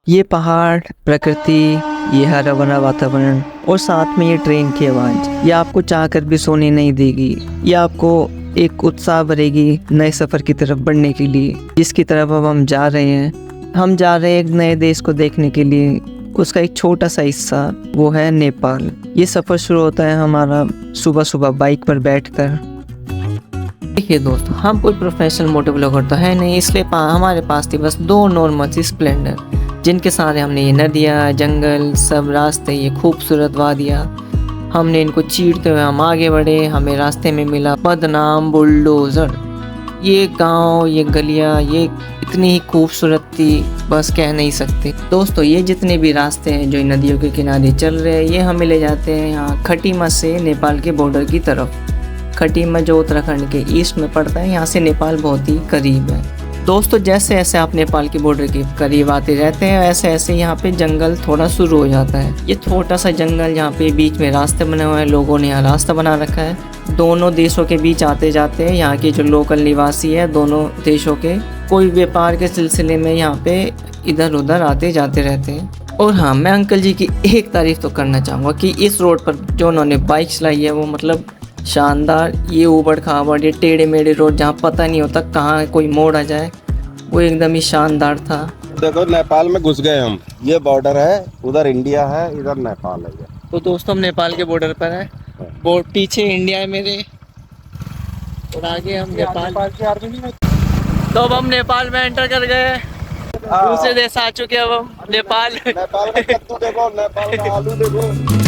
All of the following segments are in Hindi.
ये पहाड़, प्रकृति, ये हरा भरा वातावरण और साथ में ये ट्रेन की आवाज़, ये आपको चाहकर भी सोने नहीं देगी। ये आपको एक उत्साह भरेगी नए सफ़र की तरफ बढ़ने के लिए, जिसकी तरफ अब हम जा रहे हैं। हम जा रहे हैं एक नए देश को देखने के लिए। उसका एक छोटा सा हिस्सा वो है नेपाल। ये सफ़र शुरू होता है हमारा सुबह सुबह बाइक पर बैठकर। देखिए दोस्तों, हम कोई प्रोफेशनल मोटो ब्लॉगर तो है नहीं, इसलिए हमारे पास थी बस दो नॉर्मल सी स्प्लेंडर, जिनके सारे हमने ये नदियाँ, जंगल, सब रास्ते, ये खूबसूरत वादियाँ, हमने इनको चीरते हुए हम आगे बढ़े। हमें रास्ते में मिला बदनाम बुलडोज़र। ये गांव, ये गलियाँ, ये इतनी ही खूबसूरत थी, बस कह नहीं सकते। दोस्तों, ये जितने भी रास्ते हैं जो नदियों के किनारे चल रहे हैं, ये हमें ले जाते हैं यहाँ खटीमा से नेपाल के बॉर्डर की तरफ। खटीमा जो उत्तराखंड के ईस्ट में पड़ता है, यहाँ से नेपाल बहुत ही करीब है। दोस्तों, जैसे जैसे आप नेपाल के बॉर्डर के करीब आते रहते हैं, ऐसे ऐसे यहाँ पे जंगल थोड़ा शुरू हो जाता है। ये छोटा सा जंगल, यहाँ पे बीच में रास्ते बने हुए हैं, लोगों ने यहाँ रास्ता बना रखा है। दोनों देशों के बीच आते जाते हैं यहाँ के जो लोकल निवासी है, दोनों देशों के कोई व्यापार के सिलसिले में यहाँ पे इधर उधर आते जाते रहते हैं। और हाँ, मैं अंकल जी की एक तारीफ़ तो करना चाहूँगा कि इस रोड पर जो उन्होंने बाइक चलाई है, वो मतलब शानदार। ये ऊबड़ खाबड़, ये टेढ़े मेढ़े रोड जहाँ पता नहीं होता कहाँ कोई मोड़ आ जाए, वो एकदम ही शानदार था। देखो, नेपाल में घुस गए हम। ये बॉर्डर है, उधर इंडिया है, इधर नेपाल है। तो दोस्तों, हम नेपाल के बॉर्डर पर है। वो पीछे इंडिया है मेरे, और आगे हम नेपाल। तो अब हम नेपाल में एंटर कर गए। दूसरे देश आ चुके हैं अब हम, नेपाल। नेपाल में कद्दू देखो, नेपाल में आलू देखो।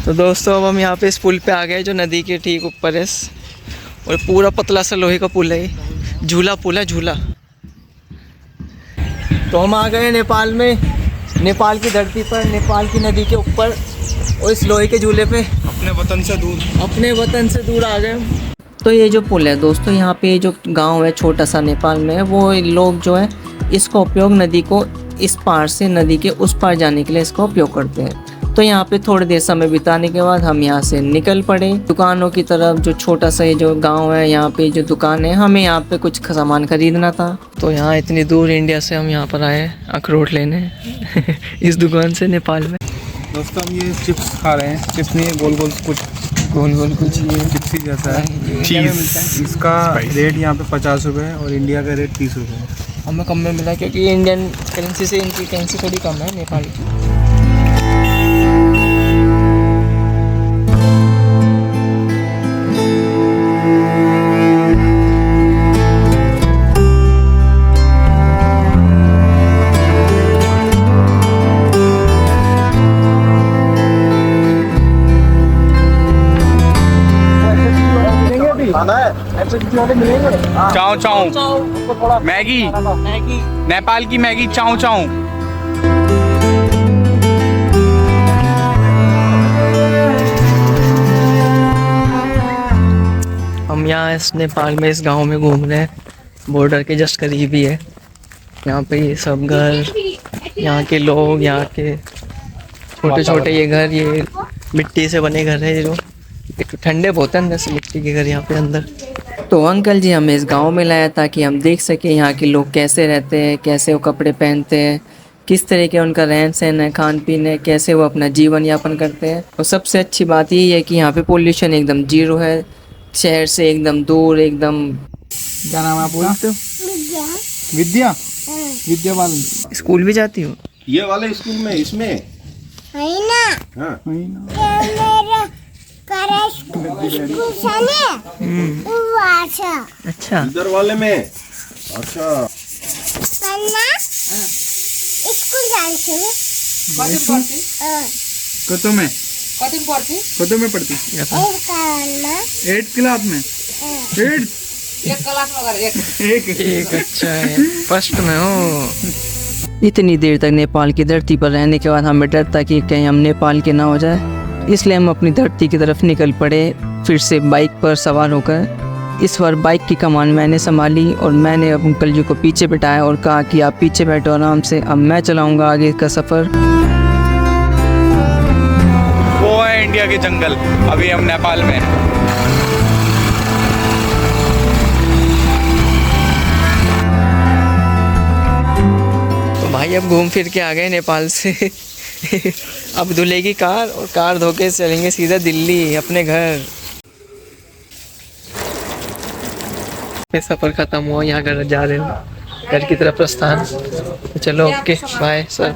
तो दोस्तों, अब हम यहाँ पे इस पुल पे आ गए जो नदी के ठीक ऊपर है, और पूरा पतला सा लोहे का पुल है। झूला पुल है, झूला। तो हम आ गए नेपाल में, नेपाल की धरती पर, नेपाल की नदी के ऊपर, और इस लोहे के झूले पे अपने वतन से दूर आ गए। तो ये जो पुल है दोस्तों, यहाँ पे जो गांव है छोटा सा नेपाल में, वो लोग जो है इसका उपयोग नदी को इस पार से नदी के उस पार जाने के लिए इसका उपयोग करते हैं। तो यहाँ पे थोड़ी देर समय बिताने के बाद हम यहाँ से निकल पड़े दुकानों की तरफ। जो छोटा सा ये जो गांव है, यहाँ पे जो दुकान है, हमें यहाँ पे कुछ सामान खरीदना था। तो यहाँ इतनी दूर इंडिया से हम यहाँ पर आए अखरोट लेने इस दुकान से नेपाल में। दोस्तों, हम ये चिप्स खा रहे हैं। चिप्स नहीं है, गोल गोल कुछ ये चिप्स ही जैसा है। चीज़ इसका रेट यहाँ पे 50 रुपये है और इंडिया का रेट 30 रुपये है। हमें कम में मिला क्योंकि इंडियन करेंसी से इनकी करेंसी थोड़ी कम है नेपाल की। चाऊ चाऊ मैगी, नेपाल की मैगी चाऊ चाऊ। हम यहाँ इस नेपाल में इस गांव में घूम रहे हैं, बॉर्डर के जस्ट करीब ही है। यहाँ पे ये सब घर, यहाँ के लोग, यहाँ के छोटे छोटे ये घर, ये मिट्टी से बने घर है, जो ठंडे बहुत हैं अंदर से, मिट्टी के घर यहाँ पे अंदर। तो अंकल जी हमें इस गांव में लाया ताकि हम देख सकें यहाँ के लोग कैसे रहते हैं, कैसे वो कपड़े पहनते हैं, किस तरह के उनका रहन सहन है, खान पीन है, कैसे वो अपना जीवन यापन करते हैं। और सबसे अच्छी बात यही है कि यहाँ पे पोल्यूशन एकदम जीरो है, शहर से एकदम दूर एकदम। क्या नाम है आपका? विद्या। विद्या बालन। स्कूल भी जाती हूँ ये वाले स्कूल में, इसमें है ना? हाँ। अच्छा, इधर वाले में। अच्छा, कतो में पढ़ती? 8th क्लास में। 8th एक अच्छा है, फर्स्ट में हो। इतनी देर तक नेपाल की धरती पर रहने के बाद हमें डर था कि कहीं हम नेपाल के ना हो जाए, इसलिए हम अपनी धरती की तरफ निकल पड़े, फिर से बाइक पर सवार होकर। इस बार बाइक की कमान मैंने संभाली और मैंने अब अंकल जी को पीछे बिठाया और कहा कि आप पीछे बैठो आराम से, अब मैं चलाऊंगा आगे का सफ़र। वो है इंडिया के जंगल, अभी हम नेपाल में हैं। तो भाई अब घूम फिर के आ गए नेपाल से। अब धुलेगी कार और कार धो के चलेंगे सीधा दिल्ली अपने घर। ये सफ़र ख़त्म हुआ, यहाँ घर जा रहे हो, घर की तरफ प्रस्थान। तो चलो ओके बाय सर।